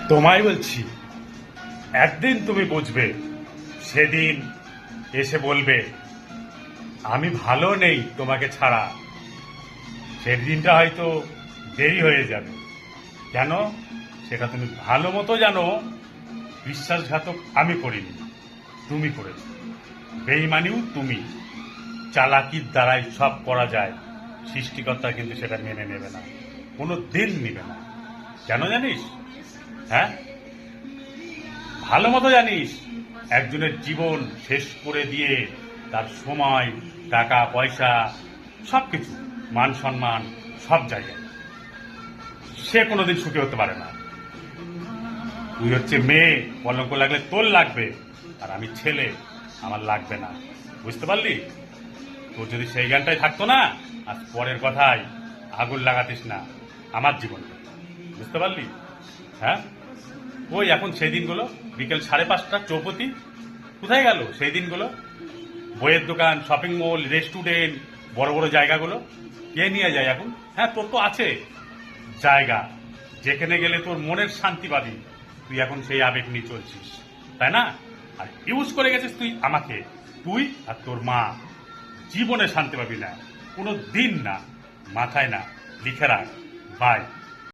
তোমায় বলছি, একদিন তুমি বুঝবে, সেদিন এসে বলবে আমি ভালো নেই তোমাকে ছাড়া। সেদিনটা হয়তো দেরি হয়ে যাবে। কেন? সেটা তুমি ভালো মতো জানো। বিশ্বাসঘাতক আমি করিনি, তুমি করেছো। বেইমানিও তুমি। চালাকির দ্বারাই সব করা যায়, সৃষ্টিকর্তা কিন্তু সেটা মেনে নেবে না, কোনো দিন নেবে না। কেন জানিস? হ্যাঁ, ভালো মতো জানিস। একজনের জীবন শেষ করে দিয়ে তার সময়, টাকা পয়সা, সবকিছু, মান সম্মান, সব জায়গায় সে কোনোদিন সুখী হতে পারে না। তুই হচ্ছে মেয়ে, কলঙ্ক লাগলে তোর লাগবে, আর আমি ছেলে, আমার লাগবে না। বুঝতে পারলি? তোর যদি সেই জ্ঞানটাই থাকতো না, আজ পরের কথায় আগুন লাগাতিস না আমার জীবনে। বুঝতে পারলি? হ্যাঁ, ওই এখন সেই দিনগুলো, বিকেল 5:30 চৌপতি, কোথায় গেল সেই দিনগুলো? বইয়ের দোকান, শপিং মল, রেস্টুরেন্ট, বড় বড় জায়গাগুলো কে নিয়ে যায় এখন? হ্যাঁ, তোর তো আছে জায়গা, যেখানে গেলে তোর মনের শান্তি পাবি। তুই এখন সেই আবেগ নিয়ে চলছিস, তাই না? আর ইউজ করে গেছিস তুই আমাকে, তুই আর তোর মা। জীবনে শান্তি পাবি না, কোনো দিন না। মাথায় না, লিখে রাখ। বাই।